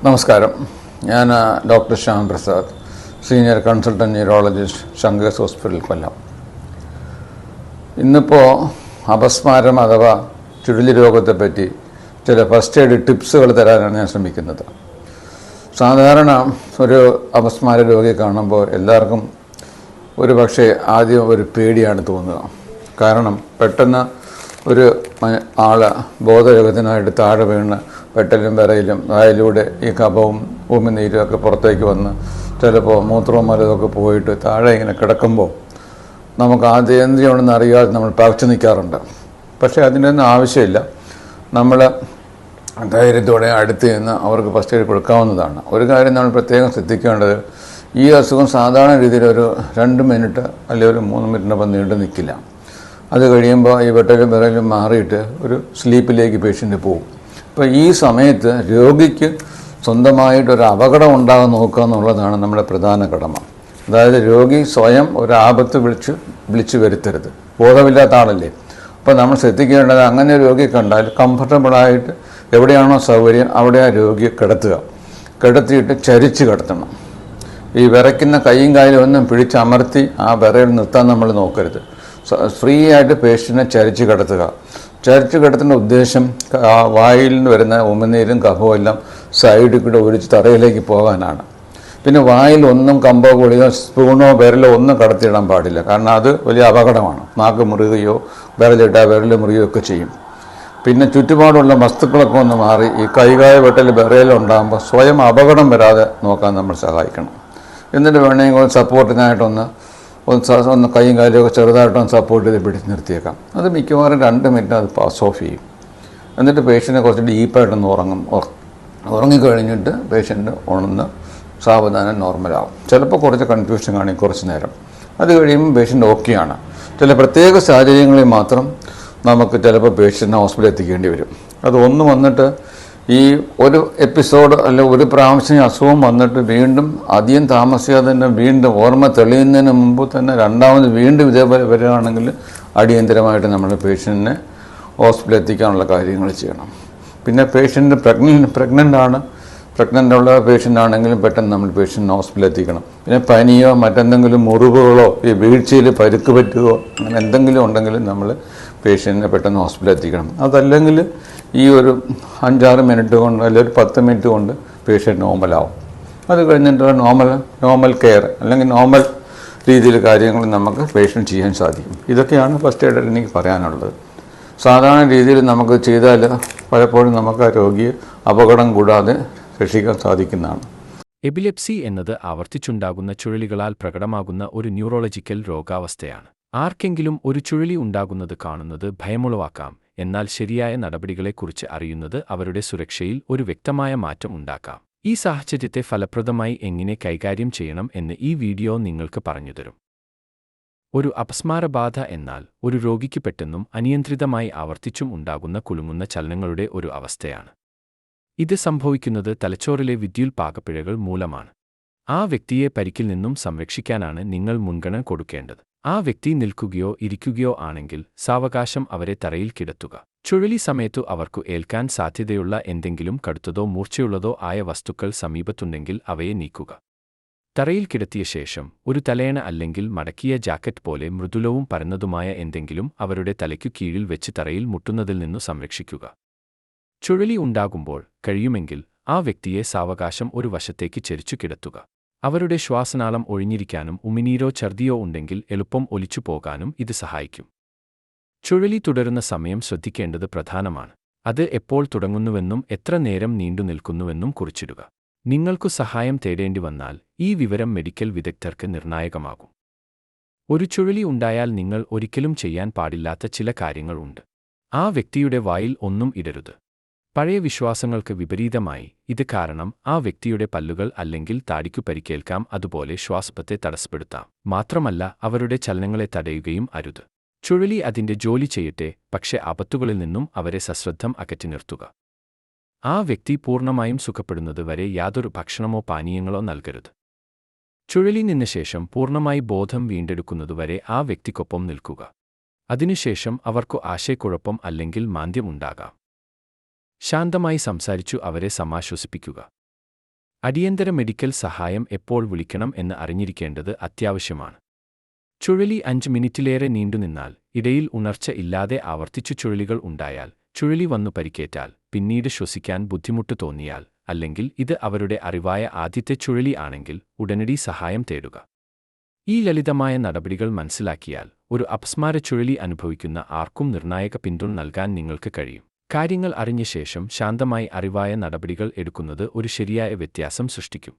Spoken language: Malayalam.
നമസ്കാരം. ഞാൻ doctor Shyam Prasad, senior consultant neurologist, Shankar's hospital, Kollam. ഇന്നിപ്പോൾ അപസ്മാരം അഥവാ ചുഴലി രോഗത്തെപ്പറ്റി ചില ഫസ്റ്റ് എയ്ഡ് ടിപ്സുകൾ തരാനാണ് ഞാൻ ശ്രമിക്കുന്നത്. സാധാരണ ഒരു അപസ്മാര രോഗിയെ കാണുമ്പോൾ എല്ലാവർക്കും ഒരു പക്ഷേ ആദ്യം ഒരു പേടിയാണ് തോന്നുക. കാരണം പെട്ടെന്ന് ഒരു ആൾ ബോധരഹിതനായിട്ട് താഴെ വീണ് വെട്ടലും വിറയിലും വായിലൂടെ ഈ കഫവും ഉമിനീരും ഒക്കെ പുറത്തേക്ക് വന്ന് ചിലപ്പോൾ മൂത്രവും മലതൊക്കെ പോയിട്ട് താഴെ ഇങ്ങനെ കിടക്കുമ്പോൾ നമുക്ക് ആദ്യം എന്ത് ചെയ്യണമെന്ന് അറിയാതെ നമ്മൾ പകച്ചു നിൽക്കാറുണ്ട്. പക്ഷേ അതിൻ്റെയൊന്നും ആവശ്യമില്ല. നമ്മൾ ധൈര്യത്തോടെ അടുത്ത് നിന്ന് അവർക്ക് ഫസ്റ്റ് എയ്ഡ് കൊടുക്കാവുന്നതാണ്. ഒരു കാര്യം നമ്മൾ പ്രത്യേകം ശ്രദ്ധിക്കേണ്ടത്, ഈ അസുഖം സാധാരണ രീതിയിൽ ഒരു 2 മിനിറ്റ് അല്ലെങ്കിൽ ഒരു 3 മിനിറ്റിനൊപ്പം നീണ്ടു നിൽക്കില്ല. അത് കഴിയുമ്പോൾ ഈ വെട്ടലും വിറയിലും മാറിയിട്ട് ഒരു സ്ലീപ്പിലേക്ക് പേഷ്യൻ്റ് പോകും. അപ്പോൾ ഈ സമയത്ത് രോഗിക്ക് സ്വന്തമായിട്ടൊരു അപകടം ഉണ്ടാകാൻ നോക്കുക എന്നുള്ളതാണ് നമ്മുടെ പ്രധാന കടമ. അതായത് രോഗി സ്വയം ഒരു ആപത്ത് വിളിച്ചു വരുത്തരുത്. ബോധമില്ലാത്ത ആളല്ലേ. അപ്പോൾ നമ്മൾ ശ്രദ്ധിക്കേണ്ടത്, അങ്ങനെ രോഗിയെ കണ്ടാൽ കംഫർട്ടബിളായിട്ട് എവിടെയാണോ സൗകര്യം അവിടെ ആ രോഗിയെ കിടത്തിയിട്ട് ചരിച്ച് കിടത്തണം. ഈ വിറയ്ക്കുന്ന കൈയും കാലും ഒന്നും പിടിച്ചമർത്തി ആ വിറയിൽ നിർത്താൻ നമ്മൾ നോക്കരുത്. ഫ്രീ ആയിട്ട് പേഷ്യൻറ്റിനെ ചരിച്ച് കിടത്തേണ്ട ഉദ്ദേശം വായിൽ നിന്ന് വരുന്ന ഉമിനീരും കഫവും എല്ലാം സൈഡിൽ കൂടെ ഒഴിച്ച് തറയിലേക്ക് പോകാനാണ്. പിന്നെ വായിൽ ഒന്നും കമ്പോ ഗുളികയോ സ്പൂണോ വിരലോ ഒന്നും കടത്തിയിടാൻ പാടില്ല. കാരണം അത് വലിയ അപകടമാണ്. നാക്ക് മുറുകയോ വിരലിട്ടാൽ വിരൽ മുറുകയോ ഒക്കെ ചെയ്യും. പിന്നെ ചുറ്റുപാടുള്ള വസ്തുക്കളൊക്കെ ഒന്ന് മാറി ഈ കൈകായ വെട്ടൽ വിറയിലുണ്ടാകുമ്പോൾ സ്വയം അപകടം വരാതെ നോക്കാൻ നമ്മൾ സഹായിക്കണം. എന്നിട്ട് വേണമെങ്കിൽ സപ്പോർട്ടിനായിട്ടൊന്ന് കൈയും കാലുമൊക്കെ ചെറുതായിട്ടൊന്ന് സപ്പോർട്ട് ചെയ്ത് പിടിച്ച് നിർത്തിയേക്കാം. അത് മിക്കവാറും 2 മിനിറ്റ് അത് പാസ് ഓഫ് ചെയ്യും. എന്നിട്ട് പേഷ്യൻറ്റിനെ കുറച്ച് ഡീപ്പായിട്ടൊന്ന് ഉറങ്ങിക്കഴിഞ്ഞിട്ട് പേഷ്യൻ്റ് ഉണർന്ന് സാവധാനം നോർമലാവും. ചിലപ്പോൾ കുറച്ച് കൺഫ്യൂഷൻ കാണും കുറച്ച് നേരം. അത് കഴിയുമ്പോൾ പേഷ്യൻ്റ് ഓക്കെയാണ്. ചില പ്രത്യേക സാഹചര്യങ്ങളിൽ മാത്രം നമുക്ക് ചിലപ്പോൾ പേഷ്യൻറ്റിനെ ഹോസ്പിറ്റലിൽ എത്തിക്കേണ്ടി വരും. അത് ഒന്ന് വന്നിട്ട് ഈ ഒരു എപ്പിസോഡ് അല്ലെങ്കിൽ ഒരു പ്രാവശ്യം അസുഖം വന്നിട്ട് വീണ്ടും അധികം താമസിയാതെ തന്നെ വീണ്ടും ഓർമ്മ തെളിയുന്നതിന് മുമ്പ് തന്നെ രണ്ടാമത് വീണ്ടും ഇതേപോലെ വരികയാണെങ്കിൽ അടിയന്തരമായിട്ട് നമ്മൾ പേഷ്യൻറ്റിനെ ഹോസ്പിറ്റലിൽ എത്തിക്കാനുള്ള കാര്യങ്ങൾ ചെയ്യണം. പിന്നെ പേഷ്യൻ്റ് പ്രഗ്നൻ്റ് ഉള്ള പേഷ്യൻ്റ് ആണെങ്കിലും പെട്ടെന്ന് നമ്മൾ പേഷ്യൻറ്റിനെ ഹോസ്പിറ്റലിൽ എത്തിക്കണം. പിന്നെ പനിയോ മറ്റെന്തെങ്കിലും മുറിവുകളോ ഈ വീഴ്ചയിൽ പരുക്ക് പറ്റുകയോ അങ്ങനെ എന്തെങ്കിലും ഉണ്ടെങ്കിലും നമ്മൾ പേഷ്യൻറ്റിനെ പെട്ടെന്ന് ഹോസ്പിറ്റലിൽ എത്തിക്കണം. അതല്ലെങ്കിൽ ഈ ഒരു 5-6 മിനിറ്റ് കൊണ്ട് അല്ലെങ്കിൽ ഒരു 10 മിനിറ്റ് കൊണ്ട് പേഷ്യൻ്റ് നോർമലാവും. അത് കഴിഞ്ഞിട്ട് നോർമൽ കെയർ അല്ലെങ്കിൽ നോർമൽ രീതിയിൽ കാര്യങ്ങൾ നമുക്ക് പേഷ്യൻ്റ് ചെയ്യാൻ സാധിക്കും. ഇതൊക്കെയാണ് ഫസ്റ്റ് എയ്ഡ് എനിക്ക് പറയാനുള്ളത്. സാധാരണ രീതിയിൽ നമുക്ക് ചെയ്താൽ പലപ്പോഴും നമുക്ക് ആ രോഗിയെ അപകടം കൂടാതെ രക്ഷിക്കാൻ സാധിക്കുന്നതാണ്. എപിലെപ്സി എന്നത് ആവർത്തിച്ചുണ്ടാകുന്ന ചുഴലികളാൽ പ്രകടമാകുന്ന ഒരു ന്യൂറോളജിക്കൽ രോഗാവസ്ഥയാണ്. ആർക്കെങ്കിലും ഒരു ചുഴലി ഉണ്ടാകുന്നത് കാണുന്നത് ഭയമുളവാക്കാം. എന്നാൽ ശരിയായ നടപടികളെക്കുറിച്ച് അറിയുന്നത് അവരുടെ സുരക്ഷയിൽ ഒരു വ്യക്തമായ മാറ്റം ഉണ്ടാക്കാം. ഈ സാഹചര്യത്തെ ഫലപ്രദമായി എങ്ങനെ കൈകാര്യം ചെയ്യണം എന്ന് ഈ വീഡിയോ നിങ്ങൾക്ക് പറഞ്ഞുതരും. ഒരു അപസ്മാരബാധ എന്നാൽ ഒരു രോഗിക്ക് പെട്ടെന്നും അനിയന്ത്രിതമായി ആവർത്തിച്ചും ഉണ്ടാകുന്ന കുലുങ്ങുന്ന ചലനങ്ങളുടെ ഒരു അവസ്ഥയാണ്. ഇത് സംഭവിക്കുന്നത് തലച്ചോറിലെ വിദ്യുൽപാകപ്പിഴകൾ മൂലമാണ്. ആ വ്യക്തിയെ പരിക്കിൽ നിന്നും സംരക്ഷിക്കാനാണ് നിങ്ങൾ മുൻഗണന കൊടുക്കേണ്ടത്. ആ വ്യക്തി നിൽക്കുകയോ ഇരിക്കുകയോ ആണെങ്കിൽ സാവകാശം അവരെ തറയിൽ കിടത്തുക. ചുഴലി സമയത്തു അവർക്കു ഏൽക്കാൻ സാധ്യതയുള്ള എന്തെങ്കിലും കടുത്തതോ മൂർച്ചയുള്ളതോ ആയ വസ്തുക്കൾ സമീപത്തുണ്ടെങ്കിൽ അവയെ നീക്കുക. തറയിൽ കിടത്തിയ ശേഷം ഒരു തലയണ അല്ലെങ്കിൽ മടക്കിയ ജാക്കറ്റ് പോലെ മൃദുലവും പരന്നതുമായ എന്തെങ്കിലും അവരുടെ തലയ്ക്കു കീഴിൽ വെച്ച് തറയിൽ മുട്ടുന്നതിൽ നിന്നു സംരക്ഷിക്കുക. ചുഴലി ഉണ്ടാകുമ്പോൾ കഴിയുമെങ്കിൽ ആ വ്യക്തിയെ സാവകാശം ഒരു വശത്തേക്ക് ചെരിച്ചു കിടത്തുക. അവരുടെ ശ്വാസനാളം ഒഴിഞ്ഞിരിക്കാനും ഉമിനീരോ ഛർദിയോ ഉണ്ടെങ്കിൽ എളുപ്പം ഒലിച്ചു പോകാനും ഇത് സഹായിക്കും. ചുഴലി തുടരുന്ന സമയം ശ്രദ്ധിക്കേണ്ടത് പ്രധാനമാണ്. അത് എപ്പോൾ തുടങ്ങുന്നുവെന്നും എത്ര നേരം നീണ്ടു നിൽക്കുന്നുവെന്നും കുറിച്ചിടുക. നിങ്ങൾക്കു സഹായം തേടേണ്ടി വന്നാൽ ഈ വിവരം മെഡിക്കൽ വിദഗ്ധർക്ക് നിർണായകമാകും. ഒരു ചുഴലി ഉണ്ടായാൽ നിങ്ങൾ ഒരിക്കലും ചെയ്യാൻ പാടില്ലാത്ത ചില കാര്യങ്ങൾ ഉണ്ട്. ആ വ്യക്തിയുടെ വായിൽ ഒന്നും ഇടരുത്. പഴയ വിശ്വാസങ്ങൾക്ക് വിപരീതമായി ഇത് കാരണം ആ വ്യക്തിയുടെ പല്ലുകൾ അല്ലെങ്കിൽ താടിക്കു പരിക്കേൽക്കാം. അതുപോലെ ശ്വാസത്തെ തടസ്സപ്പെടുത്താം. മാത്രമല്ല അവരുടെ ചലനങ്ങളെ തടയുകയും അരുത്. ചുഴലി അതിന്റെ ജോലി ചെയ്യട്ടെ, പക്ഷേ ആപത്തുകളിൽ നിന്നും അവരെ സശ്രദ്ധം അകറ്റി നിർത്തുക. ആ വ്യക്തി പൂർണ്ണമായും സുഖപ്പെടുന്നത് വരെ യാതൊരു ഭക്ഷണമോ പാനീയങ്ങളോ നൽകരുത്. ചുഴലി നിന്ന ശേഷം പൂർണ്ണമായി ബോധം വീണ്ടെടുക്കുന്നതുവരെ ആ വ്യക്തിക്കൊപ്പം നിൽക്കുക. അതിനുശേഷം അവർക്കു ആശയക്കുഴപ്പം അല്ലെങ്കിൽ മാന്ദ്യം ഉണ്ടാകാം. ശാന്തമായി സംസാരിച്ചു അവരെ സമാശ്വസിപ്പിക്കുക. അടിയന്തര മെഡിക്കൽ സഹായം എപ്പോൾ വിളിക്കണം എന്ന് അറിഞ്ഞിരിക്കേണ്ടത് അത്യാവശ്യമാണ്. ചുഴലി 5 മിനിറ്റിലേറെ നീണ്ടുനിന്നാൽ, ഇടയിൽ ഉണർച്ച ഇല്ലാതെ ആവർത്തിച്ചു ചുഴലികൾ ഉണ്ടായാൽ, ചുഴലി വന്നു പരിക്കേറ്റാൽ, പിന്നീട് ശ്വസിക്കാൻ ബുദ്ധിമുട്ട് തോന്നിയാൽ, അല്ലെങ്കിൽ ഇത് അവരുടെ അറിവായ ആദ്യത്തെ ചുഴലി ആണെങ്കിൽ ഉടനടി സഹായം തേടുക. ഈ ലളിതമായ നടപടികൾ മനസ്സിലാക്കിയാൽ ഒരു അപസ്മാര ചുഴലി അനുഭവിക്കുന്ന ആർക്കും നിർണായക പിന്തുണ നൽകാൻ നിങ്ങൾക്ക് കഴിയും. കാര്യങ്ങൾ അറിഞ്ഞ ശേഷം ശാന്തമായി അറിവായ നടപടികൾ എടുക്കുന്നത് ഒരു ശരിയായ വ്യത്യാസം സൃഷ്ടിക്കും.